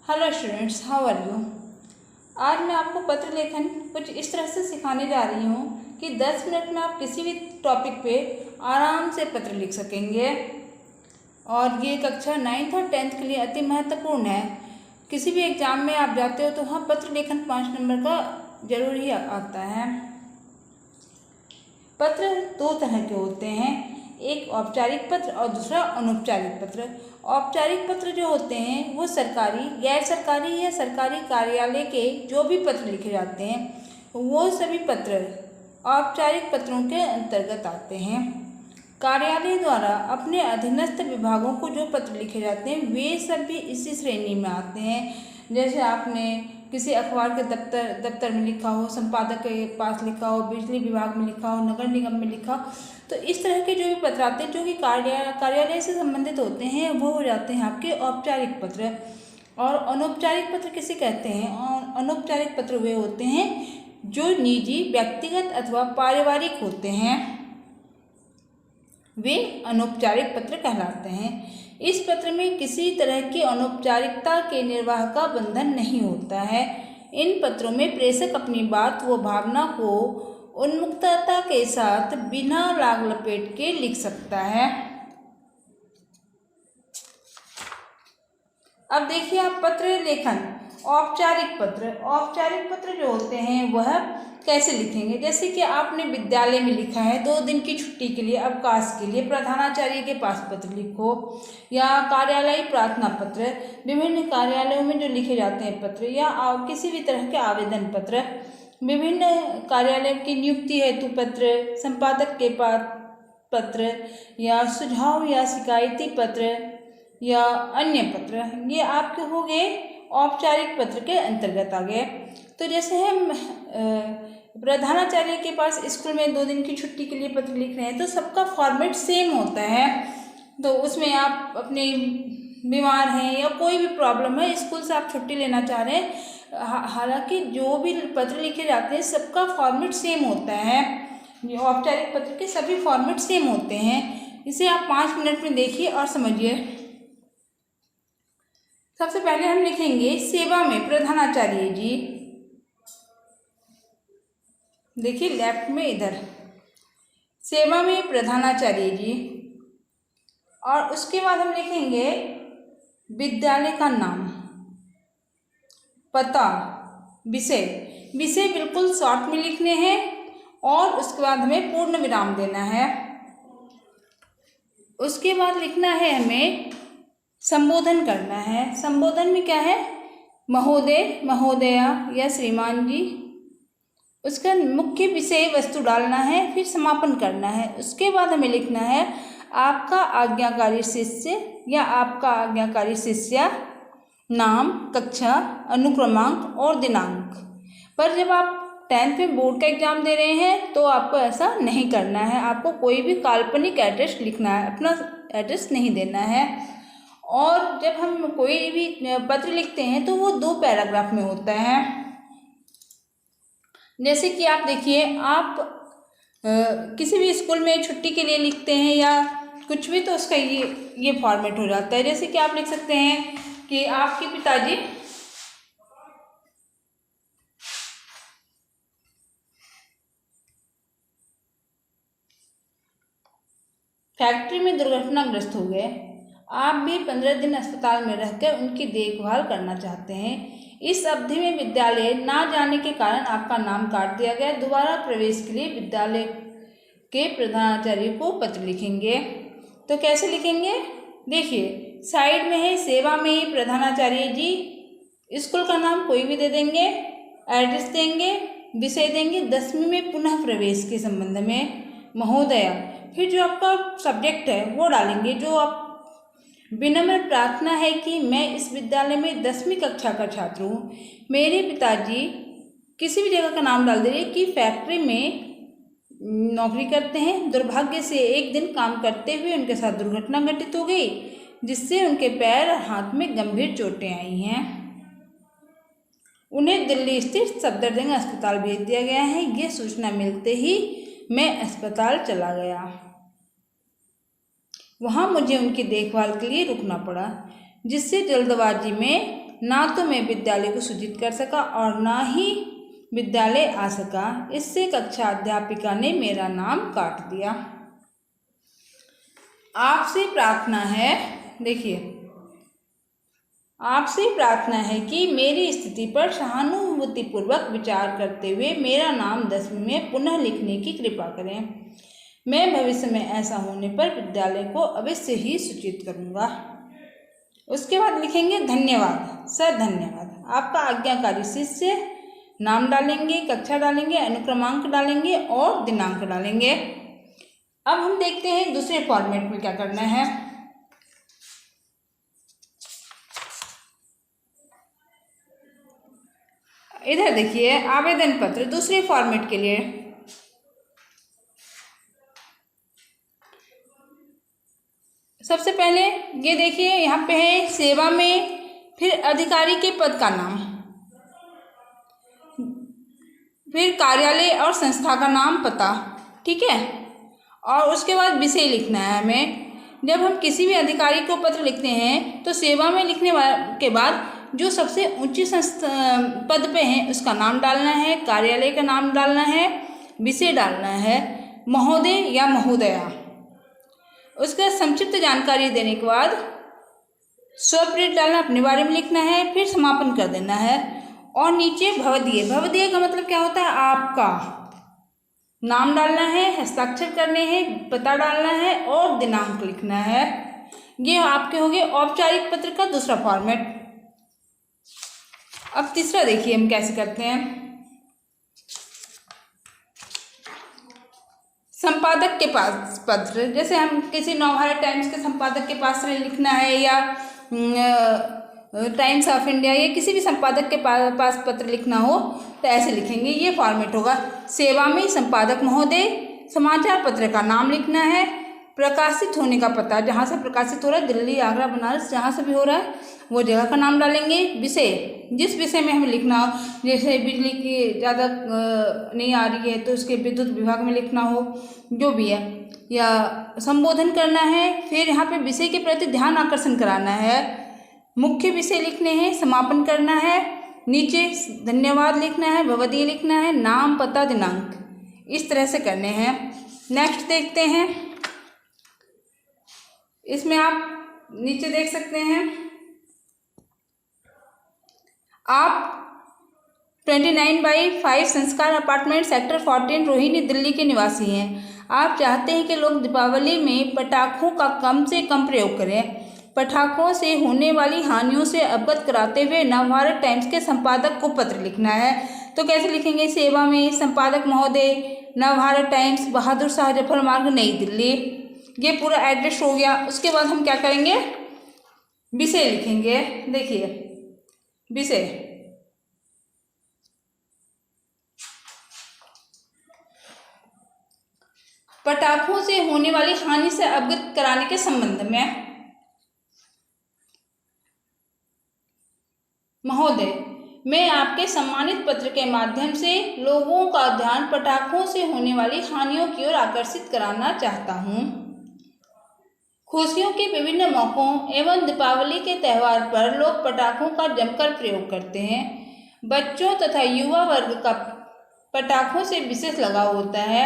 Hello students, how are you. आज मैं आपको पत्र लेखन कुछ इस तरह से सिखाने जा रही हूँ कि 10 मिनट में आप किसी भी टॉपिक पे आराम से पत्र लिख सकेंगे। और ये कक्षा 9th और 10th के लिए अति महत्वपूर्ण है। किसी भी एग्ज़ाम में आप जाते हो तो वहाँ पत्र लेखन 5 नंबर का जरूर ही आता है। पत्र 2 तरह के होते हैं, एक औपचारिक पत्र और दूसरा अनौपचारिक पत्र। औपचारिक पत्र जो होते हैं वो सरकारी, गैर सरकारी या सरकारी कार्यालय के जो भी पत्र लिखे जाते हैं वो सभी पत्र औपचारिक पत्रों के अंतर्गत आते हैं। कार्यालय द्वारा अपने अधीनस्थ विभागों को जो पत्र लिखे जाते हैं वे सब भी इसी श्रेणी में आते हैं। जैसे आपने किसी अखबार के दफ्तर में लिखा हो, संपादक के पास लिखा हो, बिजली विभाग में लिखा हो, नगर निगम में लिखा हो, तो इस तरह के जो भी पत्र आते हैं जो कि कार्यालय से संबंधित होते हैं वो हो जाते हैं आपके औपचारिक पत्र। और अनौपचारिक पत्र किसे कहते हैं? और अनौपचारिक पत्र वे होते हैं जो निजी, व्यक्तिगत अथवा पारिवारिक होते हैं, वे अनौपचारिक पत्र कहलाते हैं। इस पत्र में किसी तरह की अनौपचारिकता के निर्वाह का बंधन नहीं होता है। इन पत्रों में प्रेषक अपनी बात व भावना को उन्मुक्तता के साथ बिना लाग लपेट के लिख सकता है। अब देखिए आप पत्र लेखन। औपचारिक पत्र जो होते हैं वह कैसे लिखेंगे? जैसे कि आपने विद्यालय में लिखा है 2 दिन की छुट्टी के लिए, अवकाश के लिए प्रधानाचार्य के पास पत्र लिखो, या कार्यालयी प्रार्थना पत्र, विभिन्न कार्यालयों में जो लिखे जाते हैं पत्र, या किसी भी तरह के आवेदन पत्र, विभिन्न कार्यालय की नियुक्ति हेतु पत्र, संपादक के पास पत्र, या सुझाव या शिकायती पत्र या अन्य पत्र, ये आपके हो गए औपचारिक पत्र के अंतर्गत आ गए। तो जैसे हम प्रधानाचार्य के पास स्कूल में 2 दिन की छुट्टी के लिए पत्र लिख रहे हैं तो सबका फॉर्मेट सेम होता है। तो उसमें आप अपने बीमार हैं या कोई भी प्रॉब्लम है, स्कूल से आप छुट्टी लेना चाह रहे हैं, हालांकि जो भी पत्र लिखे जाते हैं सबका फॉर्मेट सेम होता है। औपचारिक पत्र के सभी फॉर्मेट सेम होते हैं। इसे आप 5 मिनट में देखिए और समझिए। सबसे पहले हम लिखेंगे सेवा में प्रधानाचार्य जी। देखिए लेफ्ट में इधर सेवा में प्रधानाचार्य जी, और उसके बाद हम लिखेंगे विद्यालय का नाम, पता, विषय बिल्कुल शॉर्ट में लिखने हैं और उसके बाद हमें पूर्ण विराम देना है। उसके बाद लिखना है हमें संबोधन करना है। संबोधन में क्या है? महोदय, महोदया या श्रीमान जी। उसका मुख्य विषय वस्तु डालना है, फिर समापन करना है। उसके बाद हमें लिखना है आपका आज्ञाकारी शिष्य या आपका आज्ञाकारी शिष्या, नाम, कक्षा, अनुक्रमांक और दिनांक। पर जब आप 10th में बोर्ड का एग्जाम दे रहे हैं तो आपको ऐसा नहीं करना है। आपको कोई भी काल्पनिक एड्रेस लिखना है, अपना एड्रेस नहीं देना है। और जब हम कोई भी पत्र लिखते हैं तो वो 2 पैराग्राफ में होता है। जैसे कि आप देखिए, आप किसी भी स्कूल में छुट्टी के लिए लिखते हैं या कुछ भी, तो उसका ये फॉर्मेट हो जाता है। जैसे कि आप लिख सकते हैं कि आपके पिताजी फैक्ट्री में दुर्घटनाग्रस्त हो गए। आप भी 15 दिन अस्पताल में रहकर उनकी देखभाल करना चाहते हैं। इस अवधि में विद्यालय ना जाने के कारण आपका नाम काट दिया गया। दोबारा प्रवेश के लिए विद्यालय के प्रधानाचार्य को पत्र लिखेंगे। तो कैसे लिखेंगे? देखिए साइड में है सेवा में ही प्रधानाचार्य जी, स्कूल का नाम कोई भी दे देंगे, एड्रेस देंगे, विषय देंगे, 10वीं में पुनः प्रवेश के संबंध में महोदया, फिर जो आपका सब्जेक्ट है वो डालेंगे। जो आप विनम्र प्रार्थना है कि मैं इस विद्यालय में 10वीं कक्षा का छात्र हूँ। मेरे पिताजी, किसी भी जगह का नाम डाल दीजिए कि फैक्ट्री में नौकरी करते हैं। दुर्भाग्य से एक दिन काम करते हुए उनके साथ दुर्घटना घटित हो गई जिससे उनके पैर और हाथ में गंभीर चोटें आई हैं। उन्हें दिल्ली स्थित सफदरजंग अस्पताल भेज दिया गया है। यह सूचना मिलते ही मैं अस्पताल चला गया। वहाँ मुझे उनकी देखभाल के लिए रुकना पड़ा, जिससे जल्दबाजी में ना तो मैं विद्यालय को सूचित कर सका और ना ही विद्यालय आ सका। इससे कक्षा अध्यापिका ने मेरा नाम काट दिया। आपसे प्रार्थना है, देखिए, आपसे प्रार्थना है कि मेरी स्थिति पर सहानुभूतिपूर्वक विचार करते हुए मेरा नाम 10वीं में पुनः लिखने की कृपा करें। मैं भविष्य में ऐसा होने पर विद्यालय को अवश्य ही सूचित करूँगा। उसके बाद लिखेंगे धन्यवाद सर, धन्यवाद। आपका आज्ञाकारी शिष्य, नाम डालेंगे, कक्षा डालेंगे, अनुक्रमांक डालेंगे और दिनांक डालेंगे। अब हम देखते हैं दूसरे फॉर्मेट में क्या करना है। इधर देखिए, आवेदन पत्र दूसरे फॉर्मेट के लिए सबसे पहले ये देखिए, यहाँ पे है सेवा में, फिर अधिकारी के पद का नाम, फिर कार्यालय और संस्था का नाम, पता, ठीक है। और उसके बाद विषय लिखना है हमें। जब हम किसी भी अधिकारी को पत्र लिखते हैं तो सेवा में लिखने के बाद जो सबसे ऊंची पद पे हैं उसका नाम डालना है, कार्यालय का नाम डालना है, विषय डालना है, महोदय या महोदया। उसका संक्षिप्त जानकारी देने के बाद स्वप्रिय डालना, अपने बारे में लिखना है, फिर समापन कर देना है। और नीचे भवदीय, भवदीय का मतलब क्या होता है, आपका नाम डालना है, हस्ताक्षर करने हैं, पता डालना है और दिनांक लिखना है। ये आपके हो गए औपचारिक पत्र का दूसरा फॉर्मेट। अब तीसरा देखिए हम कैसे करते हैं। संपादक के पास पत्र, जैसे हम किसी नवभारत टाइम्स के संपादक के पास लिखना है या टाइम्स ऑफ इंडिया या किसी भी संपादक के पास पत्र लिखना हो तो ऐसे लिखेंगे। ये फॉर्मेट होगा। सेवा में संपादक महोदय, समाचार पत्र का नाम लिखना है, प्रकाशित होने का पता, जहाँ से प्रकाशित हो रहा है, दिल्ली, आगरा, बनारस, जहाँ से भी हो रहा है वो जगह का नाम डालेंगे। विषय, जिस विषय में हमें लिखना हो, जैसे बिजली की ज़्यादा नहीं आ रही है तो उसके विद्युत विभाग में लिखना हो, जो भी है, या संबोधन करना है। फिर यहाँ पे विषय के प्रति ध्यान आकर्षण कराना है, मुख्य विषय लिखने हैं, समापन करना है, नीचे धन्यवाद लिखना है, भवदीय लिखना है, नाम, पता, दिनांक, इस तरह से करने हैं। नेक्स्ट देखते हैं। इसमें आप नीचे देख सकते हैं, आप 29/5 संस्कार अपार्टमेंट सेक्टर 14 रोहिणी दिल्ली के निवासी हैं। आप चाहते हैं कि लोग दीपावली में पटाखों का कम से कम प्रयोग करें। पटाखों से होने वाली हानियों से अवगत कराते हुए नवभारत टाइम्स के संपादक को पत्र लिखना है। तो कैसे लिखेंगे, सेवा में संपादक महोदय, नवभारत टाइम्स, बहादुर शाह जफर मार्ग, नई दिल्ली। ये पूरा एड्रेस हो गया। उसके बाद हम क्या करेंगे, विषय लिखेंगे। देखिए विषय, पटाखों से होने वाली हानि से अवगत कराने के संबंध में। महोदय, मैं आपके सम्मानित पत्र के माध्यम से लोगों का ध्यान पटाखों से होने वाली हानियों की ओर आकर्षित कराना चाहता हूँ। खुशियों के विभिन्न मौकों एवं दीपावली के त्यौहार पर लोग पटाखों का जमकर प्रयोग करते हैं। बच्चों तथा युवा वर्ग का पटाखों से विशेष लगाव होता है।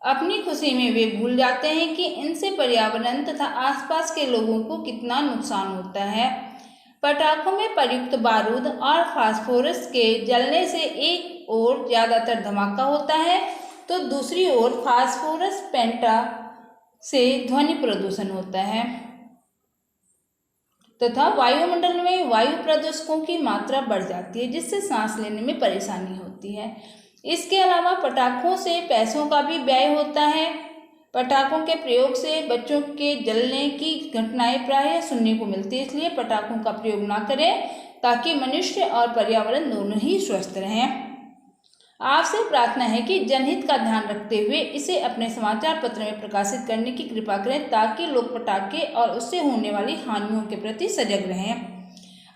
अपनी खुशी में वे भूल जाते हैं कि इनसे पर्यावरण तथा आसपास के लोगों को कितना नुकसान होता है। पटाखों में प्रयुक्त बारूद और फास्फोरस के जलने से एक ओर ज़्यादातर धमाका होता है तो दूसरी ओर फास्फोरस पेंटा से ध्वनि प्रदूषण होता है तथा वायुमंडल में वायु प्रदूषकों की मात्रा बढ़ जाती है, जिससे सांस लेने में परेशानी होती है। इसके अलावा पटाखों से पैसों का भी व्यय होता है। पटाखों के प्रयोग से बच्चों के जलने की घटनाएं प्रायः सुनने को मिलती है, इसलिए पटाखों का प्रयोग ना करें ताकि मनुष्य और पर्यावरण दोनों ही स्वस्थ रहें। आपसे प्रार्थना है कि जनहित का ध्यान रखते हुए इसे अपने समाचार पत्र में प्रकाशित करने की कृपा करें ताकि लोग पटाखे और उससे होने वाली हानियों के प्रति सजग रहें।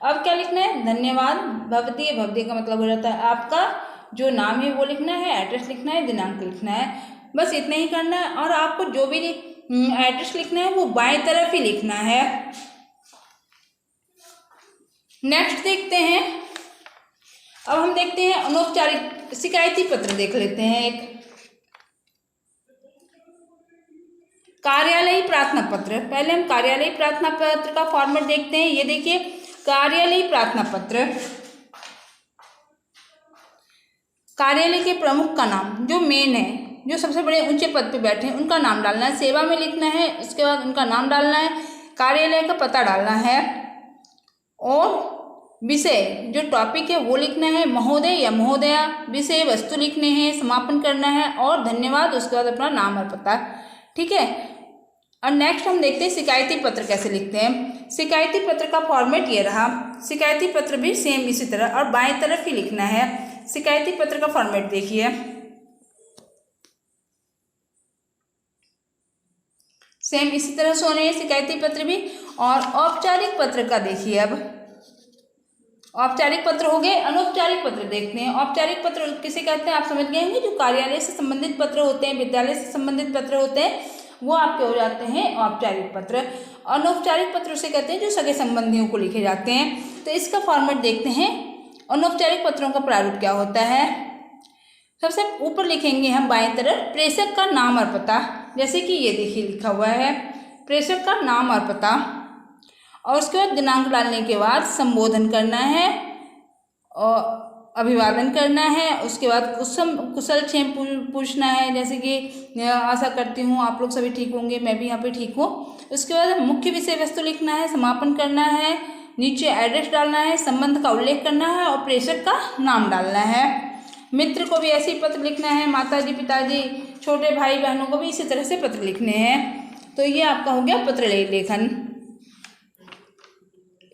अब क्या लिखना है, धन्यवाद, भवदीय, भवदीय का मतलब हो जाता है आपका जो नाम है वो लिखना है, एड्रेस लिखना है, दिनांक लिखना है, बस इतना ही करना है। और आपको जो भी एड्रेस लिखना है वो बाएं तरफ ही लिखना है। नेक्स्ट देखते हैं, अब हम देखते हैं अनौपचारिक शिकायती पत्र देख लेते हैं। एक कार्यालयी प्रार्थना पत्र, पहले हम कार्यालयी प्रार्थना पत्र का फॉर्मेट देखते हैं। ये देखिए कार्यालयी प्रार्थना पत्र, कार्यालय के प्रमुख का नाम, जो मेन है, जो सबसे बड़े ऊंचे पद पे बैठे हैं उनका नाम डालना है, सेवा में लिखना है, उसके बाद उनका नाम डालना है, कार्यालय का पता डालना है और विषय जो टॉपिक है वो लिखना है, महोदय या महोदया, विषय वस्तु लिखने हैं, समापन करना है और धन्यवाद, उसके बाद अपना नाम और पता। ठीक है। और नेक्स्ट हम देखते हैं शिकायती पत्र कैसे लिखते हैं। शिकायती पत्र का फॉर्मेट ये रहा। शिकायती पत्र भी सेम इसी तरह और बाएं तरफ ही लिखना है। शिकायती पत्र का फॉर्मेट देखिए, सेम इसी तरह से होने हैं शिकायती पत्र भी। और औपचारिक पत्र का देखिए, अब औपचारिक पत्र हो गए, अनौपचारिक पत्र देखते हैं। औपचारिक पत्र किसे कहते हैं आप समझ गए होंगे, जो कार्यालय से संबंधित पत्र होते हैं, विद्यालय से संबंधित पत्र होते हैं, वो आपके हो जाते हैं औपचारिक पत्र। अनौपचारिक पत्र उसे कहते हैं जो सगे संबंधियों को लिखे जाते हैं। तो इसका फॉर्मेट देखते हैं, अनौपचारिक पत्रों का प्रारूप क्या होता है। सबसे ऊपर लिखेंगे हम बाएं तरफ प्रेषक का नाम और पता, जैसे कि ये देखिए लिखा हुआ है प्रेषक का नाम और पता, और उसके बाद दिनांक डालने के बाद संबोधन करना है और अभिवादन करना है। उसके बाद कुशल क्षेम पूछना है, जैसे कि आशा करती हूँ आप लोग सभी ठीक होंगे, मैं भी यहाँ पे ठीक हूँ। उसके बाद मुख्य विषय वस्तु लिखना है, समापन करना है, नीचे एड्रेस डालना है, संबंध का उल्लेख करना है और प्रेषक का नाम डालना है। मित्र को भी ऐसे ही पत्र लिखना है, माताजी पिताजी छोटे भाई बहनों को भी इसी तरह से पत्र लिखने हैं। तो ये आपका हो गया पत्र लेखन।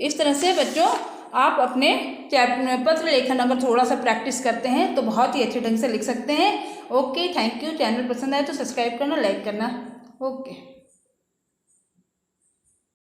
इस तरह से बच्चों आप अपने पत्र लेखन अगर थोड़ा सा प्रैक्टिस करते हैं तो बहुत ही अच्छे ढंग से लिख सकते हैं। Okay, thank you. चैनल पसंद आए तो सब्सक्राइब करना, लाइक करना। ओके।